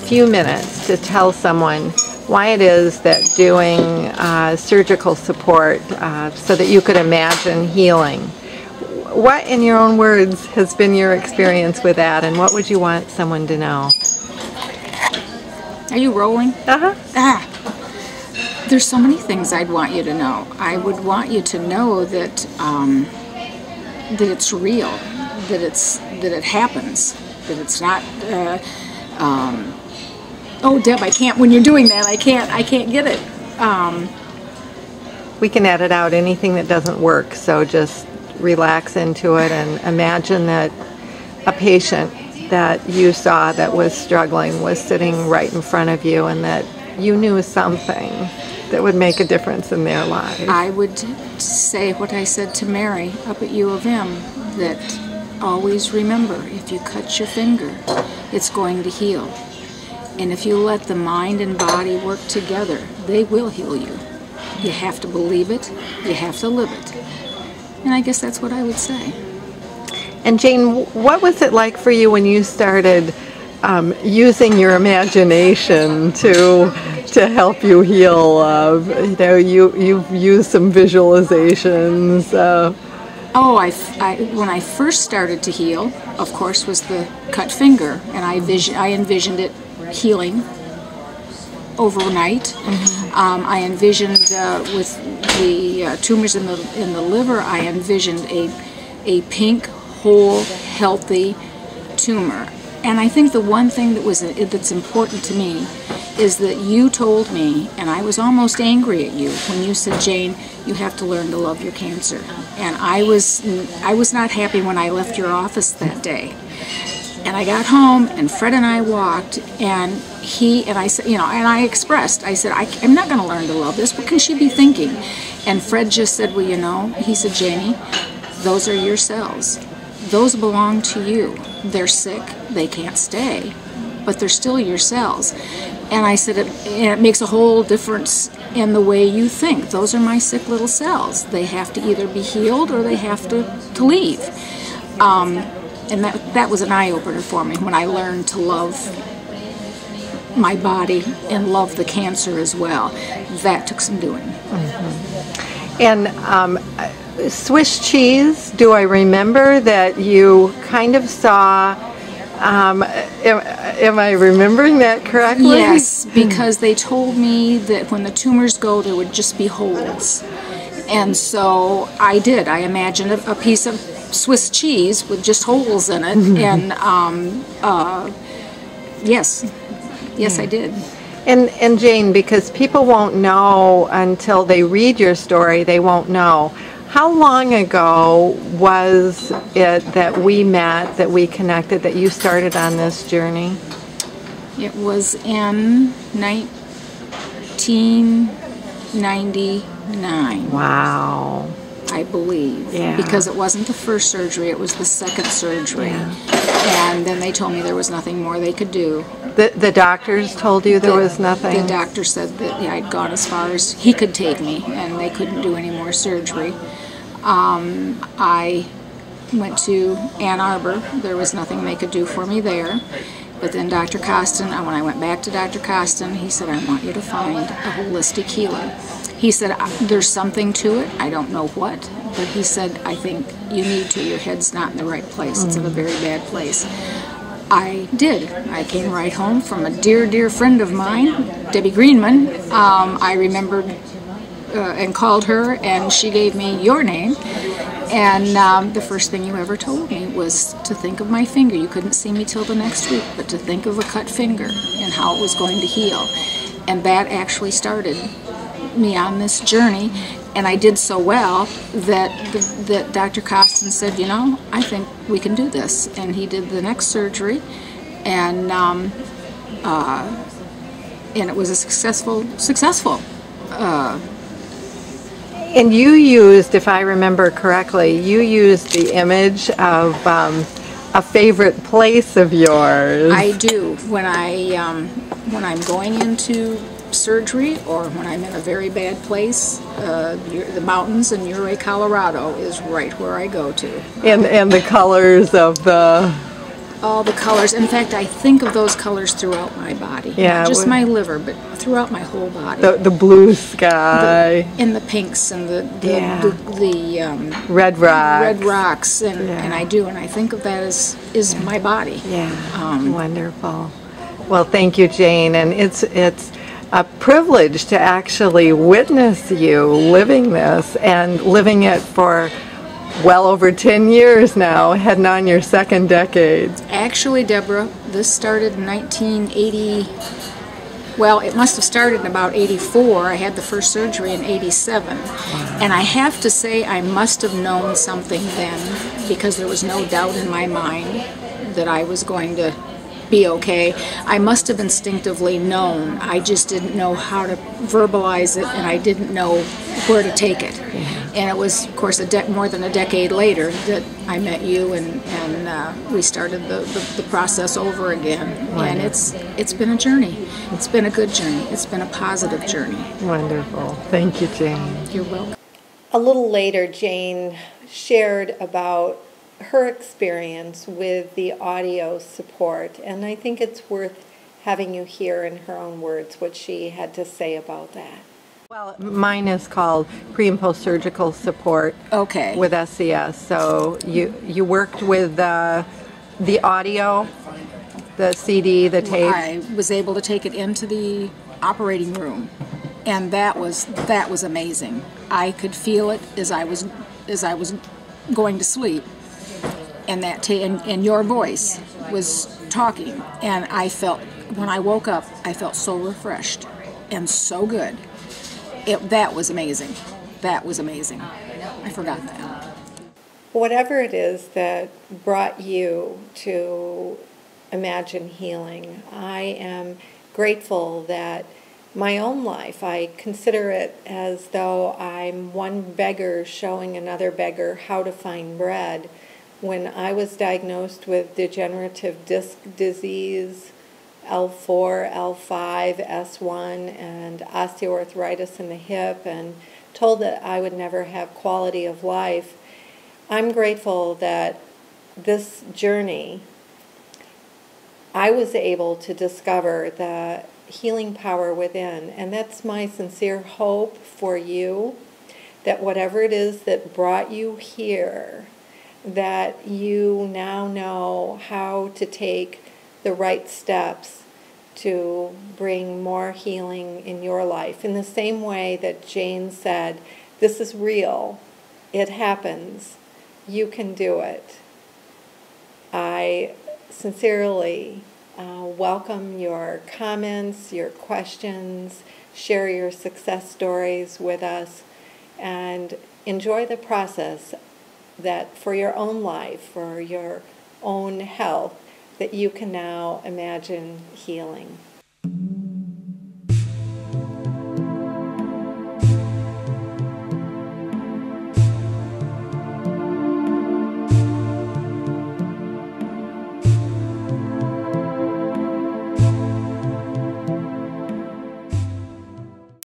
few minutes to tell someone why it is that doing surgical support so that you could imagine healing. What, in your own words, has been your experience with that, and what would you want someone to know? Are you rolling? Uh-huh. There's so many things I'd want you to know. I would want you to know that that it's real, that it happens, that it's not. Oh, Deb, I can't. When you're doing that, I can't get it. We can edit out anything that doesn't work, so just relax into it and imagine that a patient that you saw that was struggling was sitting right in front of you, and that you knew something that would make a difference in their lives. I would say what I said to Mary up at U of M, that always remember, if you cut your finger, it's going to heal. And if you let the mind and body work together, they will heal you. You have to believe it, you have to live it. And I guess that's what I would say. And Jane, what was it like for you when you started using your imagination to help you heal? You've used some visualizations. When I first started to heal, of course, was the cut finger, and I envisioned it healing overnight. Mm-hmm. I envisioned with the tumors in the liver, I envisioned a pink, whole, healthy tumor. And I think the one thing that's important to me is that you told me, and I was almost angry at you when you said, Jane, you have to learn to love your cancer. And I was not happy when I left your office that day. And I got home, and Fred and I walked, and I said, and I expressed, I said, I'm not going to learn to love this. What can she be thinking? And Fred just said, well, he said, Janie, those are your cells. Those belong to you. They're sick, they can't stay, but they're still your cells. And I said, it makes a whole difference in the way you think. Those are my sick little cells. They have to either be healed or they have to leave. And that was an eye-opener for me when I learned to love my body and love the cancer as well. That took some doing. Mm-hmm. And Swiss cheese, do I remember that you kind of saw, am I remembering that correctly? Yes, because they told me that when the tumors go, there would just be holes. And so I did. I imagined a piece of Swiss cheese with just holes in it. And yes, I did. And Jane, because people won't know until they read your story, they won't know. How long ago was it that we met, that we connected, that you started on this journey? It was in 1999. Wow. I believe. Yeah. Because it wasn't the first surgery, it was the second surgery. Yeah. And then they told me there was nothing more they could do. The doctors told you there was nothing? The doctor said that I'd gone as far as he could take me, and they couldn't do any more surgery. I went to Ann Arbor. There was nothing they could do for me there. But then Dr. Costin, when I went back to Dr. Costin, he said, I want you to find a holistic healer. He said, there's something to it. I don't know what. But he said, I think you need to. Your head's not in the right place. It's in a very bad place. I did. I came right home from a dear, dear friend of mine, Debbie Greenman. I remembered and called her, and she gave me your name. And the first thing you ever told me was to think of my finger. You couldn't see me till the next week, but to think of a cut finger and how it was going to heal. And that actually started me on this journey. And I did so well that that Dr. Costin said, I think we can do this. And he did the next surgery, and it was a successful. And you used, if I remember correctly, you used the image of a favorite place of yours. I do. When I'm going into surgery, or when I'm in a very bad place, the mountains in Ouray, Colorado is right where I go to. And the colors of the all the colors. In fact, I think of those colors throughout my body. Yeah, Not just my liver, but throughout my whole body. the blue sky, And the pinks and the red rocks. red rocks, and I do, and I think of that as my body. Yeah, wonderful. Well, thank you, Jane, and it's a privilege to actually witness you living this and living it for well over 10 years now, heading on your second decade. Actually, Deborah, this started in 1980. Well, it must have started in about 84. I had the first surgery in 87. And I have to say I must have known something then, because there was no doubt in my mind that I was going to be okay. I must have instinctively known. I just didn't know how to verbalize it, and I didn't know where to take it. And it was, of course, more than a decade later that I met you, and we started the process over again. And it's been a journey. It's been a good journey. It's been a positive journey. Wonderful. Thank you, Jane. You're welcome. A little later, Jane shared about her experience with the audio support, and I think it's worth having you hear in her own words what she had to say about that. Well, mine is called pre and post surgical support. Okay. With SCS. So you worked with the audio, the CD, the tape. I was able to take it into the operating room, and that was amazing. I could feel it as I was going to sleep. And and your voice was talking, and I felt, when I woke up, I felt so refreshed and so good. That was amazing. That was amazing. I forgot that. Whatever it is that brought you to Imagine Healing, I am grateful that my own life, I consider it as though I'm one beggar showing another beggar how to find bread. When I was diagnosed with degenerative disc disease, L4, L5, S1, and osteoarthritis in the hip, and told that I would never have quality of life, I'm grateful that this journey, I was able to discover the healing power within. And that's my sincere hope for you, that whatever it is that brought you here, that you now know how to take the right steps to bring more healing in your life. In the same way that Jane said, this is real, it happens, you can do it. I sincerely welcome your comments, your questions, share your success stories with us, and enjoy the process that for your own life, for your own health, that you can now imagine healing.